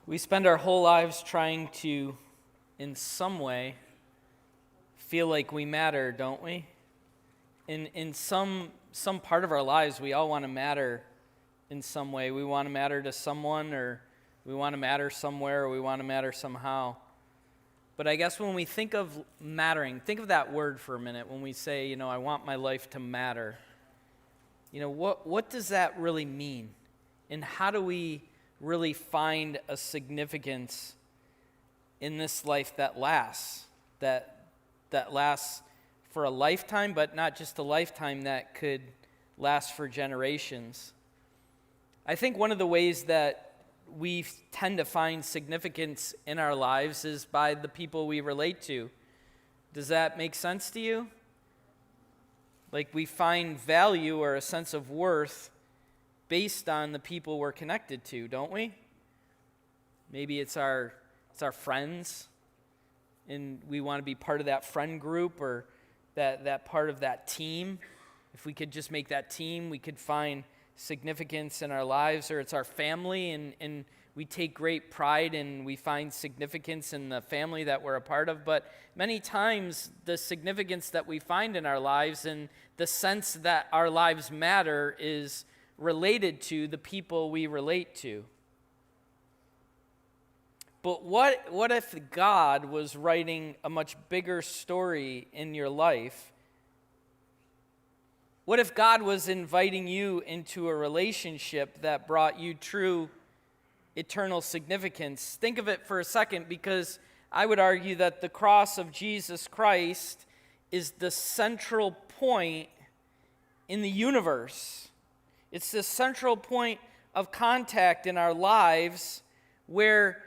We spend our whole lives trying to, in some way, feel like we matter, don't we? In some part of our lives, we all want to matter in some way. We want to matter to someone, or we want to matter somewhere, or we want to matter somehow. But I guess when we think of mattering, think of that word for a minute. When we say, I want my life to matter, what does that really mean? And how do we really find a significance in this life that lasts, that lasts for a lifetime, but not just a lifetime, that could last for generations? I think one of the ways that we tend to find significance in our lives is by the people we relate to. Does that make sense to you? Like, we find value or a sense of worth based on the people we're connected to, don't we? Maybe it's our friends, and we want to be part of that friend group or that part of that team. If we could just make that team, we could find significance in our lives. Or it's our family, and we take great pride and we find significance in the family that we're a part of. But many times the significance that we find in our lives and the sense that our lives matter is related to the people we relate to. But what if God was writing a much bigger story in your life? What if God was inviting you into a relationship that brought you true eternal significance? Think of it for a second, because I would argue that the cross of Jesus Christ is the central point in the universe. It's the central point of contact in our lives where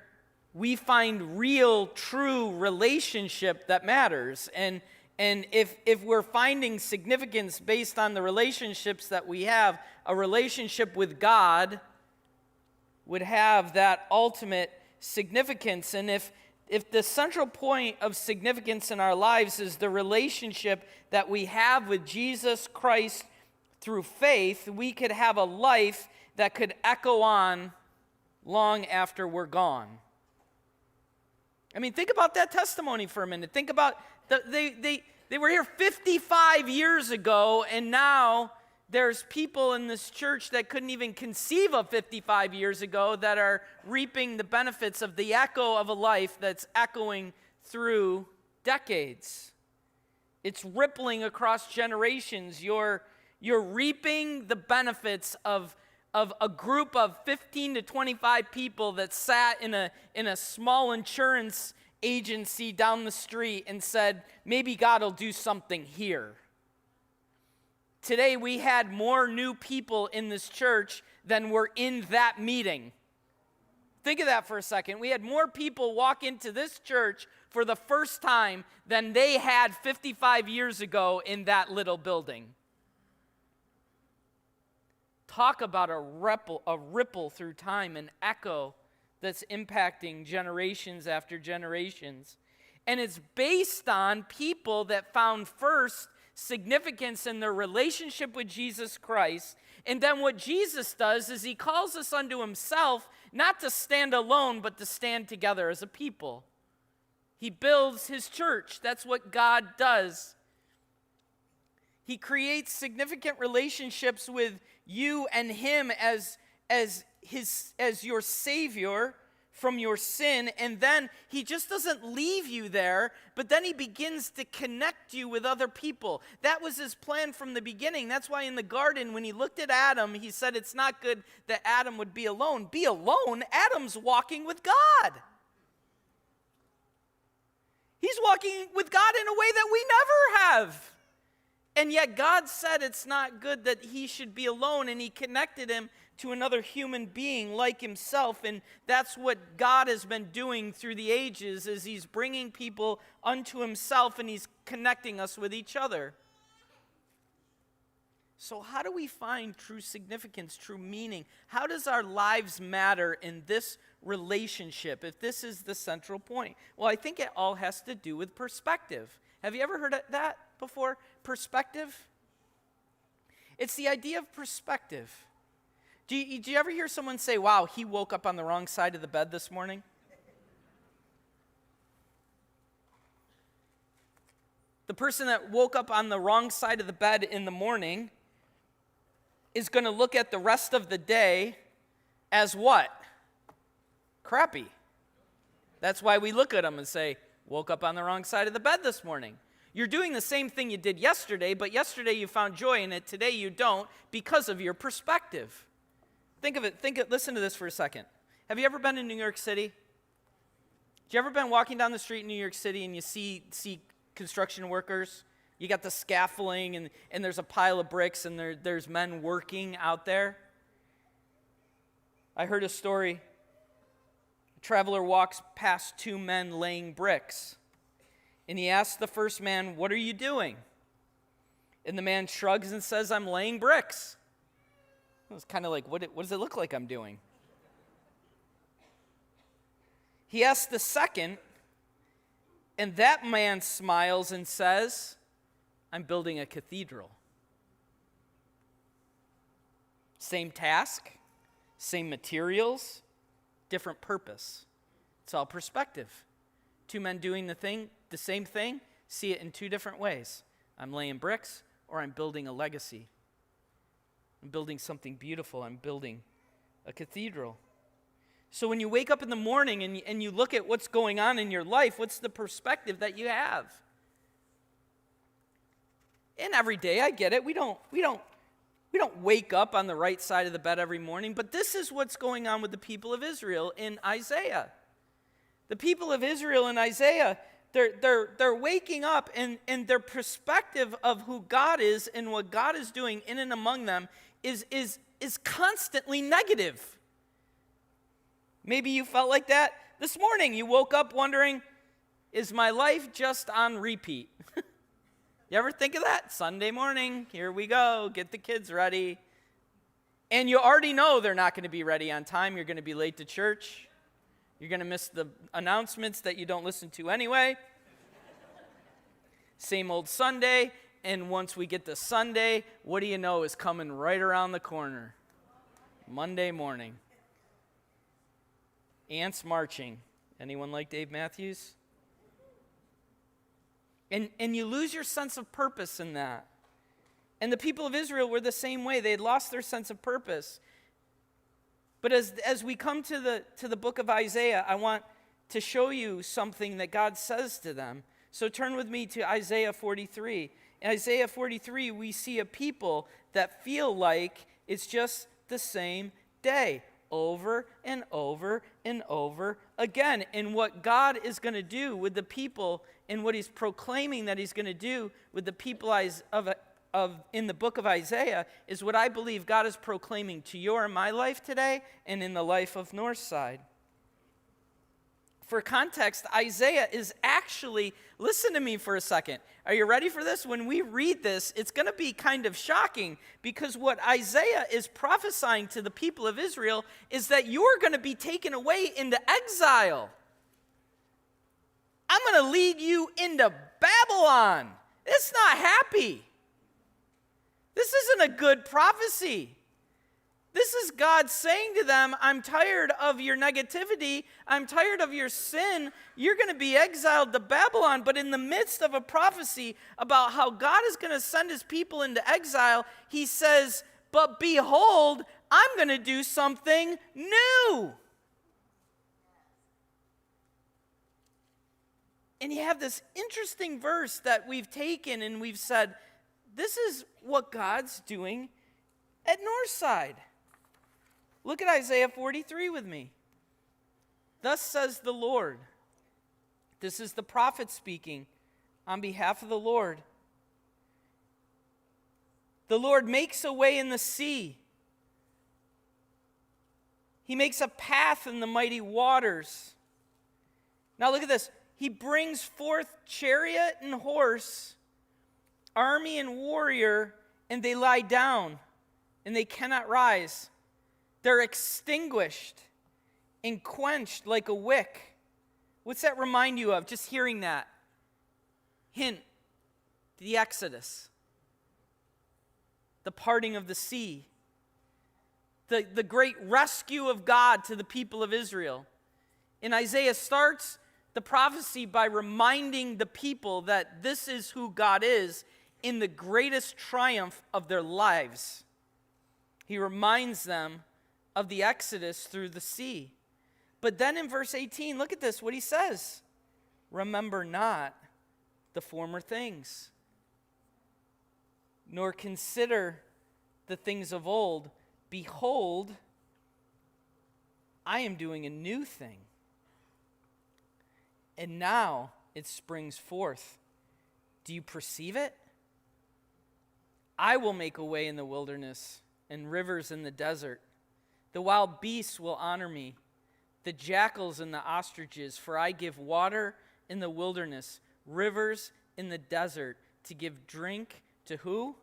we find real, true relationship that matters. And if we're finding significance based on the relationships that we have, a relationship with God would have that ultimate significance. And if the central point of significance in our lives is the relationship that we have with Jesus Christ through faith, we could have a life that could echo on long after we're gone. I mean, think about that testimony for a minute. Think about, they were here 55 years ago, and now there's people in this church that couldn't even conceive of 55 years ago that are reaping the benefits of the echo of a life that's echoing through decades. It's rippling across generations. You're reaping the benefits of a group of 15 to 25 people that sat in a small insurance agency down the street and said, maybe God will do something here. Today we had more new people in this church than were in that meeting. Think of that for a second. We had more people walk into this church for the first time than they had 55 years ago in that little building. Talk about a ripple through time, an echo that's impacting generations after generations. And it's based on people that found first significance in their relationship with Jesus Christ. And then what Jesus does is he calls us unto himself, not to stand alone, but to stand together as a people. He builds his church. That's what God does. He creates significant relationships with you and him as your Savior from your sin, and then he just doesn't leave you there, but then he begins to connect you with other people. That was his plan from the beginning. That's why in the garden, when he looked at Adam, he said it's not good that Adam would be alone. Be alone? Adam's walking with God. He's walking with God in a way that we never have. And yet God said it's not good that he should be alone, and he connected him to another human being like himself. And that's what God has been doing through the ages, is he's bringing people unto himself, and he's connecting us with each other. So how do we find true significance, true meaning? How does our lives matter in this relationship, if this is the central point? Well, I think it all has to do with perspective. Have you ever heard of that before? Perspective? It's the idea of perspective. Did you ever hear someone say, wow, he woke up on the wrong side of the bed this morning? The person that woke up on the wrong side of the bed in the morning is going to look at the rest of the day as what? Crappy. That's why we look at them and say, woke up on the wrong side of the bed this morning. You're doing the same thing you did yesterday, but yesterday you found joy in it, today you don't because of your perspective. Think of it, listen to this for a second. Have you ever been in New York City? Have you ever been walking down the street in New York City and you see construction workers? You got the scaffolding and there's a pile of bricks and there's men working out there. I heard a story. A traveler walks past two men laying bricks. And he asks the first man, what are you doing? And the man shrugs and says, I'm laying bricks. It was kind of like, what does it look like I'm doing? He asks the second, and that man smiles and says, I'm building a cathedral. Same task, same materials, different purpose. It's all perspective. Two men doing the same thing, see it in two different ways. I'm laying bricks or I'm building a legacy. I'm building something beautiful. I'm building a cathedral. So when you wake up in the morning and you look at what's going on in your life, what's the perspective that you have? And every day, I get it. We don't wake up on the right side of the bed every morning, but this is what's going on with the people of Israel in Isaiah. The people of Israel in Isaiah, they're waking up, and their perspective of who God is and what God is doing in and among them is constantly negative. Maybe you felt like that this morning. You woke up wondering, is my life just on repeat? You ever think of that? Sunday morning, here we go, get the kids ready. And you already know they're not going to be ready on time. You're going to be late to church. You're going to miss the announcements that you don't listen to anyway. Same old Sunday, and once we get to Sunday, what do you know is coming right around the corner? Monday morning. Ants marching. Anyone like Dave Matthews? And you lose your sense of purpose in that. And the people of Israel were the same way. They had lost their sense of purpose. But as we come to the book of Isaiah, I want to show you something that God says to them. So turn with me to Isaiah 43. In Isaiah 43, we see a people that feel like it's just the same day, over and over and over again. And what God is going to do with the people and what he's proclaiming that he's going to do with the people in the book of Isaiah is what I believe God is proclaiming to your and my life today and in the life of Northside. For context, Isaiah is actually, listen to me for a second. Are you ready for this? When we read this, it's going to be kind of shocking because what Isaiah is prophesying to the people of Israel is that you're going to be taken away into exile. I'm going to lead you into Babylon. It's not happy. This isn't a good prophecy. This is God saying to them, I'm tired of your negativity. I'm tired of your sin. You're going to be exiled to Babylon. But in the midst of a prophecy about how God is going to send his people into exile, he says, but behold, I'm going to do something new. And you have this interesting verse that we've taken and we've said, this is what God's doing at Northside. Look at Isaiah 43 with me. Thus says the Lord. This is the prophet speaking on behalf of the Lord. The Lord makes a way in the sea. He makes a path in the mighty waters. Now look at this. He brings forth chariot and horse, army and warrior, and they lie down, and they cannot rise. They're extinguished and quenched like a wick. What's that remind you of, just hearing that? Hint, the Exodus, the parting of the sea, the great rescue of God to the people of Israel. And Isaiah starts the prophecy by reminding the people that this is who God is in the greatest triumph of their lives. He reminds them of the Exodus through the sea. But then in verse 18, look at this, what he says. Remember not the former things, nor consider the things of old. Behold, I am doing a new thing. And now it springs forth. Do you perceive it? I will make a way in the wilderness and rivers in the desert. The wild beasts will honor me, the jackals and the ostriches, for I give water in the wilderness, rivers in the desert, to give drink to who?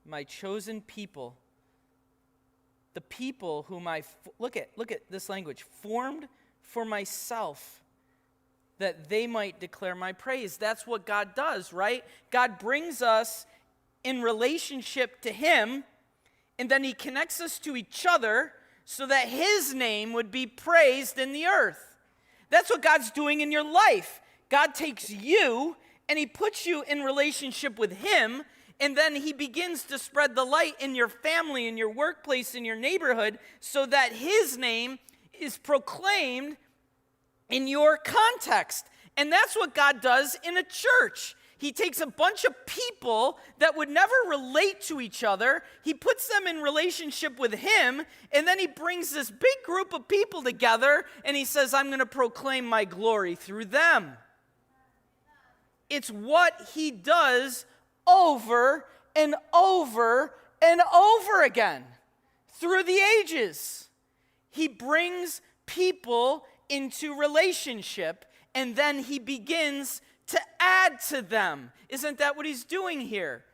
My chosen people. The people whom look at this language, formed for myself, that they might declare my praise. That's what God does, right? God brings us in relationship to him, and then he connects us to each other so that his name would be praised in the earth. That's what God's doing in your life. God takes you and he puts you in relationship with him, and then he begins to spread the light in your family, in your workplace, in your neighborhood, so that his name is proclaimed in your context. And that's what God does in a church. He takes a bunch of people that would never relate to each other, he puts them in relationship with him, and then he brings this big group of people together, and he says, I'm going to proclaim my glory through them. It's what he does over and over and over again through the ages. He brings people into relationship, and then he begins to add to them. Isn't that what he's doing here?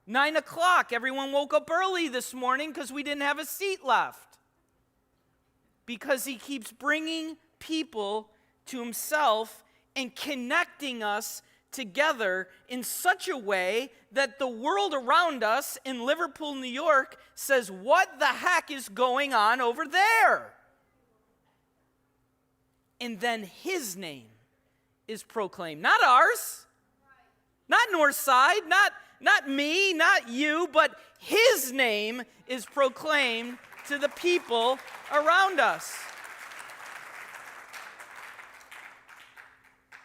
9 o'clock, everyone woke up early this morning because we didn't have a seat left. Because he keeps bringing people to himself and connecting us together in such a way that the world around us in Liverpool, New York says, what the heck is going on over there? And then his name is proclaimed. Not ours, not Northside, not me, not you, but his name is proclaimed to the people around us.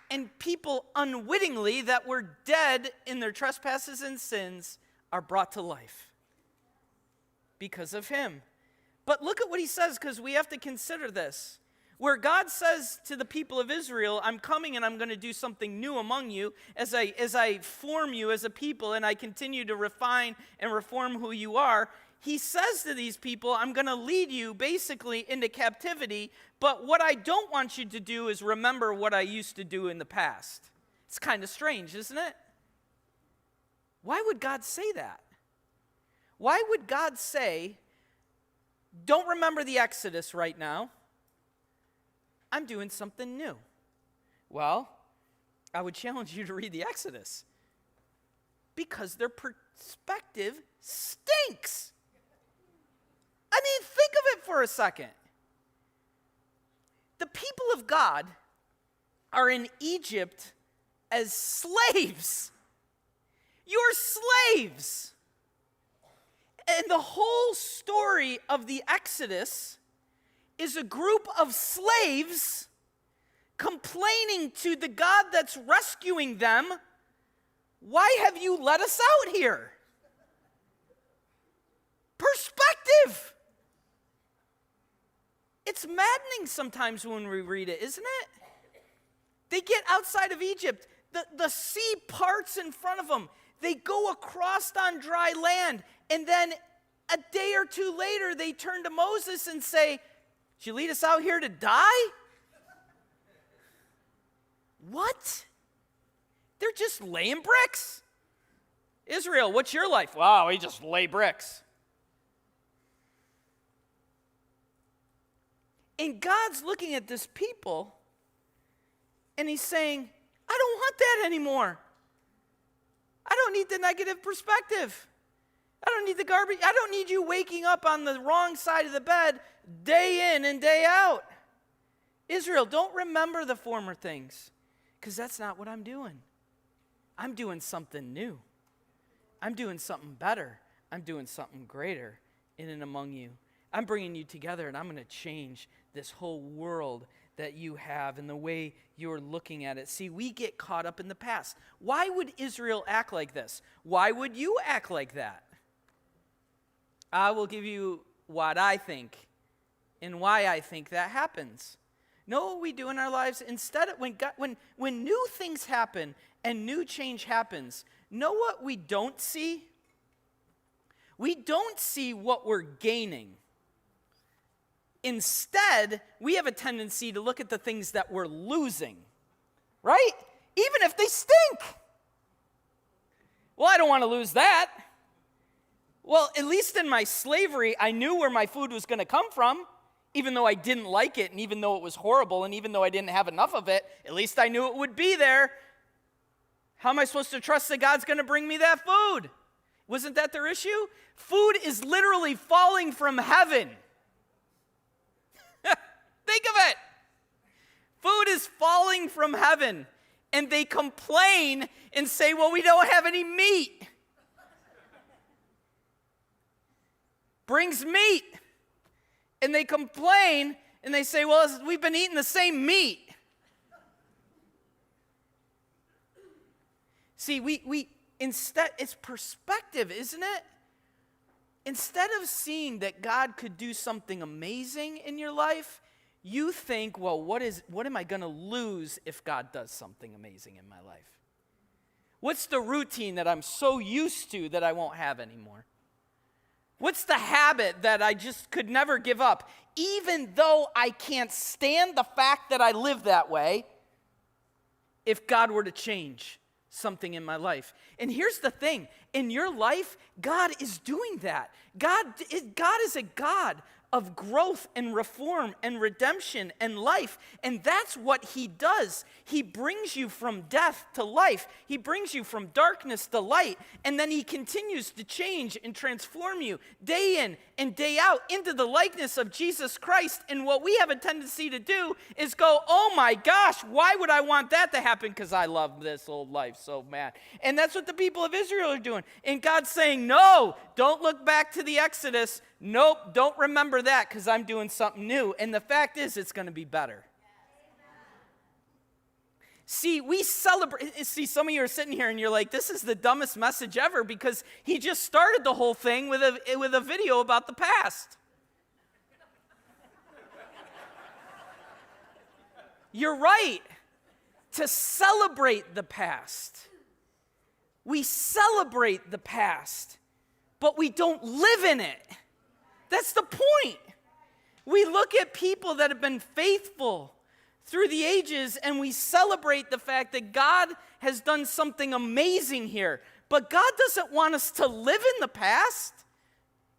And people unwittingly that were dead in their trespasses and sins are brought to life because of him. But look at what he says, because we have to consider this. Where God says to the people of Israel, I'm coming and I'm going to do something new among you as I form you as a people and I continue to refine and reform who you are. He says to these people, I'm going to lead you basically into captivity, but what I don't want you to do is remember what I used to do in the past. It's kind of strange, isn't it? Why would God say that? Why would God say, don't remember the Exodus right now? I'm doing something new. Well, I would challenge you to read the Exodus because their perspective stinks. I mean, think of it for a second. The people of God are in Egypt as slaves. You're slaves. And the whole story of the Exodus is a group of slaves complaining to the God that's rescuing them, why have you let us out here? Perspective. It's maddening sometimes when we read it, isn't it? They get outside of Egypt. The sea parts in front of them. They go across on dry land. And then a day or two later, they turn to Moses and say, did you lead us out here to die? What? They're just laying bricks. Israel, what's your life? Wow, we just lay bricks. And God's looking at this people, and he's saying, I don't want that anymore. I don't need the negative perspective. I don't need the garbage. I don't need you waking up on the wrong side of the bed day in and day out. Israel, don't remember the former things, because that's not what I'm doing. I'm doing something new. I'm doing something better. I'm doing something greater in and among you. I'm bringing you together, and I'm going to change this whole world that you have and the way you're looking at it. See, we get caught up in the past. Why would Israel act like this? Why would you act like that? I will give you what I think and why I think that happens. Know what we do in our lives? Instead of when new things happen and new change happens, know what we don't see? We don't see what we're gaining. Instead, we have a tendency to look at the things that we're losing, right? Even if they stink. Well, I don't want to lose that. Well, at least in my slavery, I knew where my food was going to come from, even though I didn't like it, and even though it was horrible, and even though I didn't have enough of it, at least I knew it would be there. How am I supposed to trust that God's going to bring me that food? Wasn't that their issue? Food is literally falling from heaven. Think of it. Food is falling from heaven, and they complain and say, well, we don't have any meat. Brings meat, and they complain, and they say, well, we've been eating the same meat. See, we instead, it's perspective, isn't it? Instead of seeing that God could do something amazing in your life, you think, well, what am I going to lose if God does something amazing in my life? What's the routine that I'm so used to that I won't have anymore? What's the habit that I just could never give up? Even though I can't stand the fact that I live that way, if God were to change something in my life. And here's the thing. In your life, God is doing that. God is a God of growth and reform and redemption and life. And that's what he does. He brings you from death to life. He brings you from darkness to light. And then he continues to change and transform you day in and day out into the likeness of Jesus Christ. And what we have a tendency to do is go, oh my gosh, why would I want that to happen? Because I love this old life so bad. And that's what the people of Israel are doing. And God's saying, no, don't look back to the Exodus. Nope, don't remember that because I'm doing something new. And the fact is, it's going to be better. See, we celebrate. See, some of you are sitting here and you're like, this is the dumbest message ever because he just started the whole thing with a video about the past. You're right. To celebrate the past. We celebrate the past, but we don't live in it. That's the point. We look at people that have been faithful through the ages and we celebrate the fact that God has done something amazing here. But God doesn't want us to live in the past.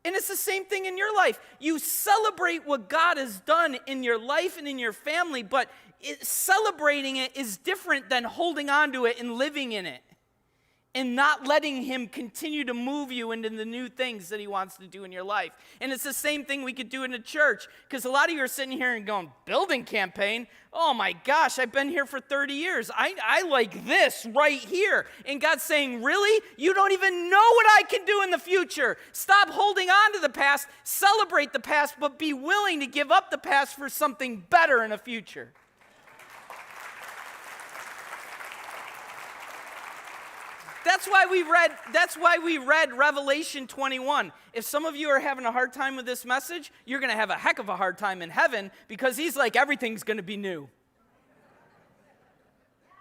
And it's the same thing in your life. You celebrate what God has done in your life and in your family, but celebrating it is different than holding on to it and living in it. And not letting him continue to move you into the new things that he wants to do in your life. And it's the same thing we could do in a church. Because a lot of you are sitting here and going, building campaign? Oh my gosh, I've been here for 30 years. I like this right here. And God's saying, really? You don't even know what I can do in the future. Stop holding on to the past. Celebrate the past, but be willing to give up the past for something better in the future. That's why we read Revelation 21. If some of you are having a hard time with this message, you're going to have a heck of a hard time in heaven because he's like, everything's going to be new.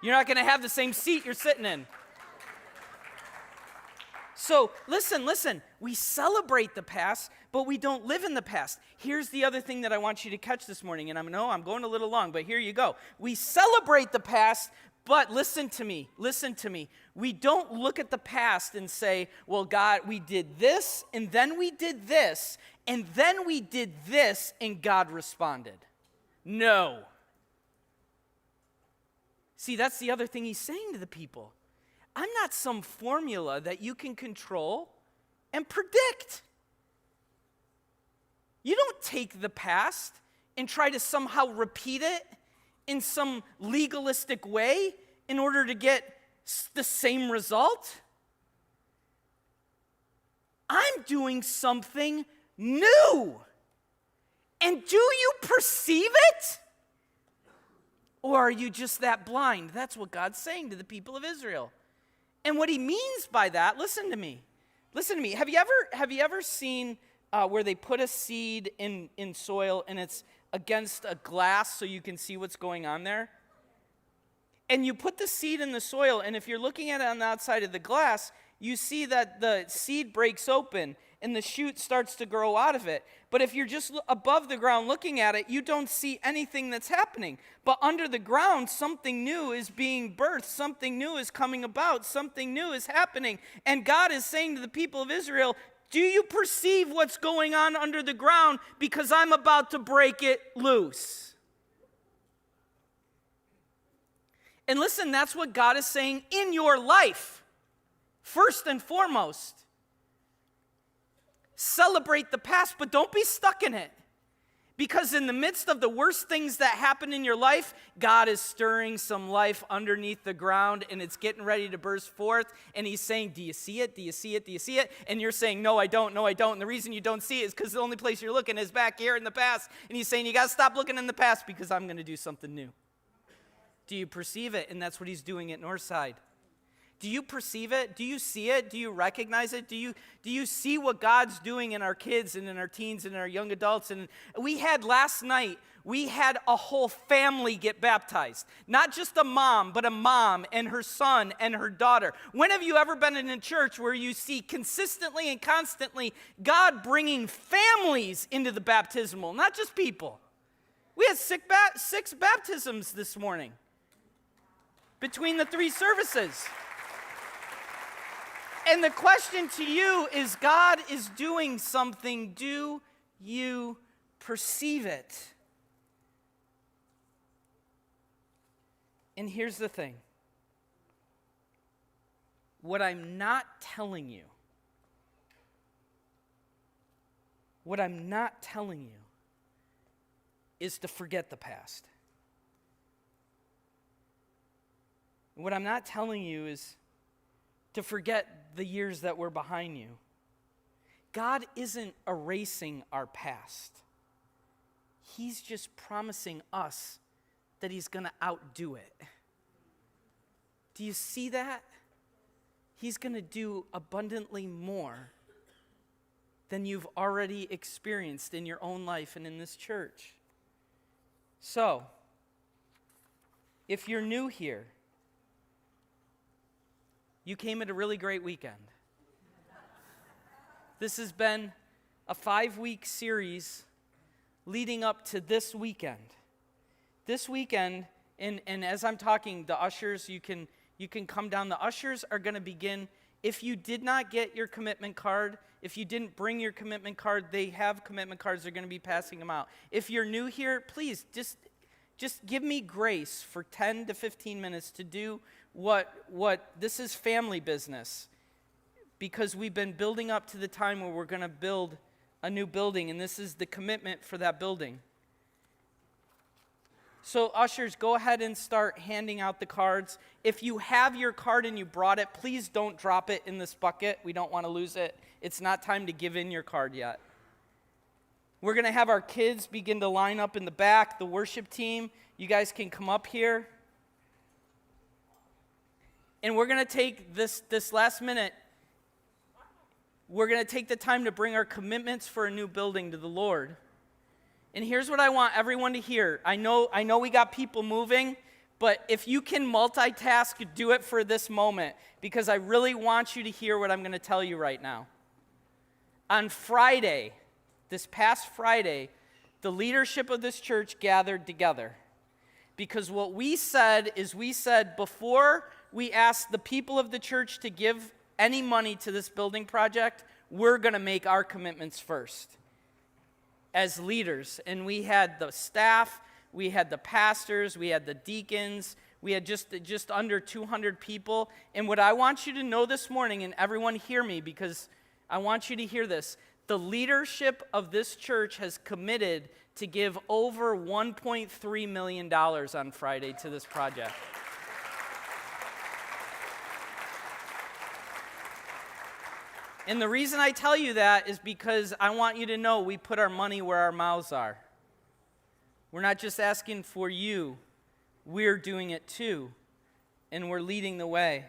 You're not going to have the same seat you're sitting in. So listen, we celebrate the past, but we don't live in the past. Here's the other thing that I want you to catch this morning, and I'm going a little long, but here you go. We celebrate the past, but listen to me. We don't look at the past and say, well, God, we did this, and then we did this, and then we did this, and God responded. No. See, that's the other thing he's saying to the people. I'm not some formula that you can control and predict. You don't take the past and try to somehow repeat it in some legalistic way in order to get the same result. I'm doing something new. And do you perceive it? Or are you just that blind? That's what God's saying to the people of Israel. And what he means by that, listen to me. Listen to me. Have you ever seen where they put a seed in soil and it's against a glass so you can see what's going on there? And you put the seed in the soil, and if you're looking at it on the outside of the glass, you see that the seed breaks open and the shoot starts to grow out of it. But if you're just above the ground looking at it, you don't see anything that's happening. But under the ground, something new is being birthed. Something new is coming about. Something new is happening. And God is saying to the people of Israel, do you perceive what's going on under the ground? Because I'm about to break it loose. And listen, that's what God is saying in your life. First and foremost, celebrate the past, but don't be stuck in it. Because in the midst of the worst things that happen in your life, God is stirring some life underneath the ground, and it's getting ready to burst forth. And he's saying, do you see it? Do you see it? Do you see it? And you're saying, no, I don't. No, I don't. And the reason you don't see it is because the only place you're looking is back here in the past. And he's saying, you got to stop looking in the past because I'm going to do something new. Do you perceive it? And that's what he's doing at Northside. Do you perceive it? Do you see it? Do you recognize it? Do you see what God's doing in our kids and in our teens and in our young adults? And last night, we had a whole family get baptized. Not just a mom, but a mom and her son and her daughter. When have you ever been in a church where you see consistently and constantly God bringing families into the baptismal, not just people? We had 6 baptisms this morning between the 3 services. And the question to you is, God is doing something. Do you perceive it? And here's the thing. What I'm not telling you is to forget the past. What I'm not telling you is to forget the years that were behind you. God isn't erasing our past. He's just promising us that he's going to outdo it. Do you see that? He's going to do abundantly more than you've already experienced in your own life and in this church. So, if you're new here, you came at a really great weekend. This has been a 5-week series leading up to this weekend. This weekend, and as I'm talking, the ushers, you can come down. The ushers are going to begin. If you did not get your commitment card, if you didn't bring your commitment card, they have commitment cards. They're going to be passing them out. If you're new here, please just give me grace for 10 to 15 minutes to do what this is family business, because we've been building up to the time where we're going to build a new building, and this is the commitment for that building. So ushers, go ahead and start handing out the cards. If you have your card and you brought it, please don't drop it in this bucket. We don't want to lose it. It's not time to give in your card yet. We're going to have our kids begin to line up in the back. The worship team, you guys can come up here. And we're going to take this last minute, we're going to take the time to bring our commitments for a new building to the Lord. And here's what I want everyone to hear. I know we got people moving, but if you can multitask, do it for this moment, because I really want you to hear what I'm going to tell you right now. On Friday, this past Friday, the leadership of this church gathered together. Because what we said is before we asked the people of the church to give any money to this building project, we're going to make our commitments first as leaders. And we had the staff, we had the pastors, we had the deacons, we had just under 200 people. And what I want you to know this morning, and everyone hear me, because I want you to hear this. The leadership of this church has committed to give over $1.3 million on Friday to this project. And the reason I tell you that is because I want you to know we put our money where our mouths are. We're not just asking for you, we're doing it too, and we're leading the way.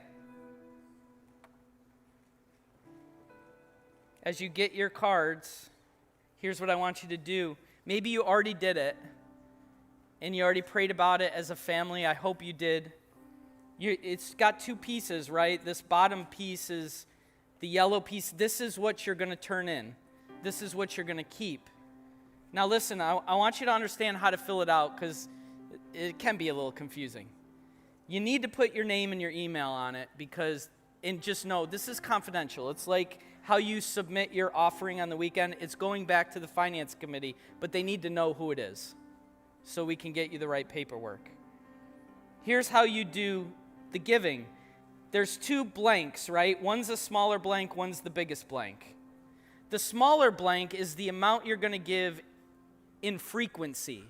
As you get your cards, here's what I want you to do. Maybe you already did it, and you already prayed about it as a family. I hope you did. It's got two pieces, right? This bottom piece is the yellow piece. This is what you're going to turn in. This is what you're going to keep. Now listen, I want you to understand how to fill it out because it can be a little confusing. You need to put your name and your email on it and just know this is confidential. It's like how you submit your offering on the weekend. It's going back to the finance committee, but they need to know who it is so we can get you the right paperwork. Here's how you do the giving. There's two blanks, right? One's a smaller blank, one's the biggest blank. The smaller blank is the amount you're going to give in frequency.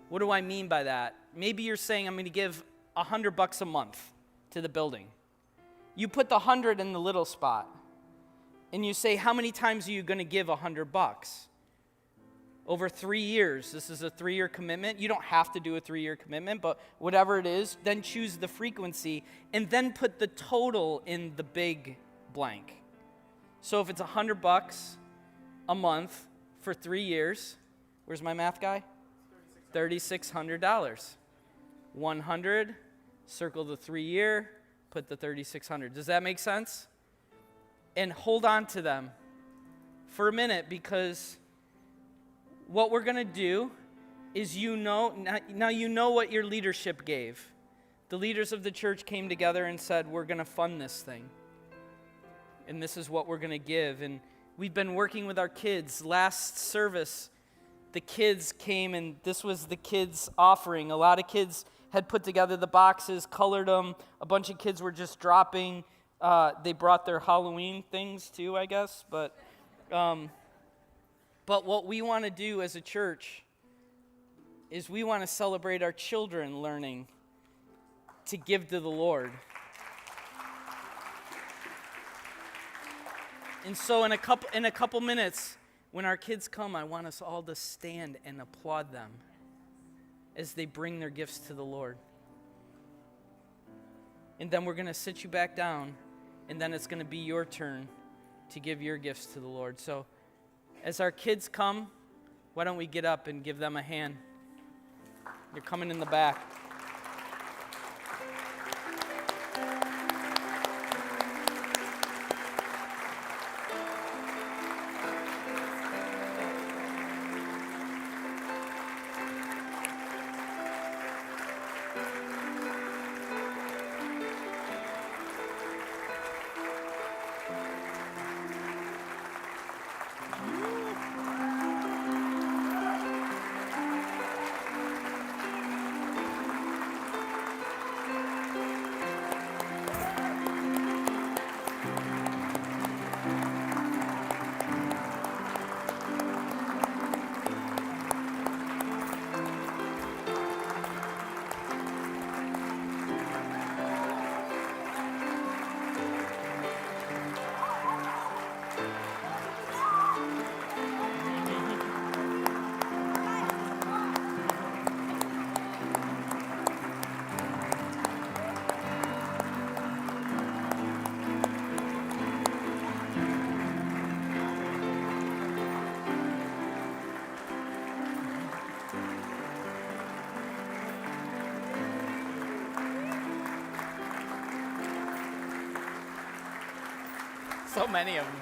What do I mean by that? Maybe you're saying I'm going to give $100 a month to the building. You put the 100 in the little spot, and you say, how many times are you going to give $100? Over 3 years. This is a 3-year commitment. You don't have to do a 3-year commitment, but whatever it is, then choose the frequency, and then put the total in the big blank. So if it's $100 a month for 3 years, where's my math guy? $3,600. 100, circle the 3-year, put the 3,600. Does that make sense? And hold on to them for a minute, because what we're going to do is now you know what your leadership gave. The leaders of the church came together and said, we're going to fund this thing. And this is what we're going to give. And we've been working with our kids. Last service, the kids came, and this was the kids' offering. A lot of kids had put together the boxes, colored them. A bunch of kids were just dropping. They brought their Halloween things too, I guess. But what we want to do as a church is we want to celebrate our children learning to give to the Lord. And so in a couple minutes, when our kids come, I want us all to stand and applaud them as they bring their gifts to the Lord. And then we're going to sit you back down, and then it's going to be your turn to give your gifts to the Lord. So as our kids come, why don't we get up and give them a hand? You're coming in the back. So many of them.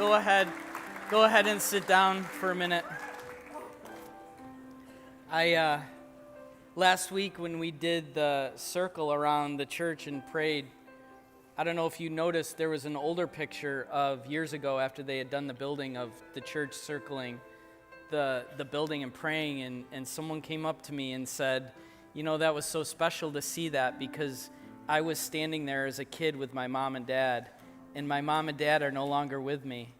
Go ahead. Go ahead and sit down for a minute. Last week when we did the circle around the church and prayed, I don't know if you noticed, there was an older picture of years ago after they had done the building of the church circling the building and praying, and someone came up to me and said, you know, that was so special to see that because I was standing there as a kid with my mom and dad, and my mom and dad are no longer with me,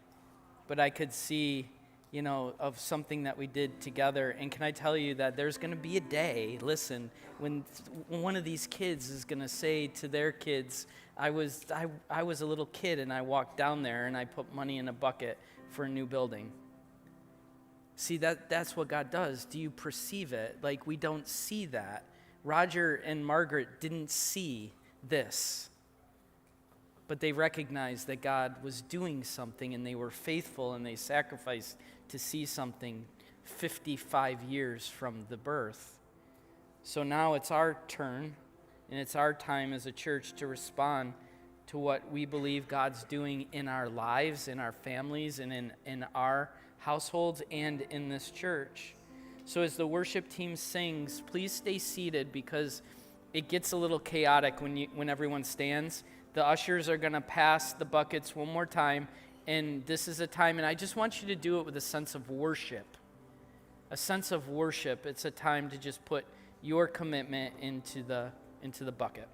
but I could see, you know, of something that we did together. And can I tell you that there's going to be a day, listen, when one of these kids is going to say to their kids, I was a little kid and I walked down there and I put money in a bucket for a new building. See, that's what God does. Do you perceive it? Like, we don't see that. Roger and Margaret didn't see this, but they recognized that God was doing something, and they were faithful, and they sacrificed to see something 55 years from the birth. So now it's our turn, and it's our time as a church to respond to what we believe God's doing in our lives, in our families, and in our households, and in this church. So as the worship team sings, please stay seated because it gets a little chaotic when everyone stands. The ushers are going to pass the buckets one more time, and this is a time, and I just want you to do it with a sense of worship. A sense of worship. It's a time to just put your commitment into the bucket.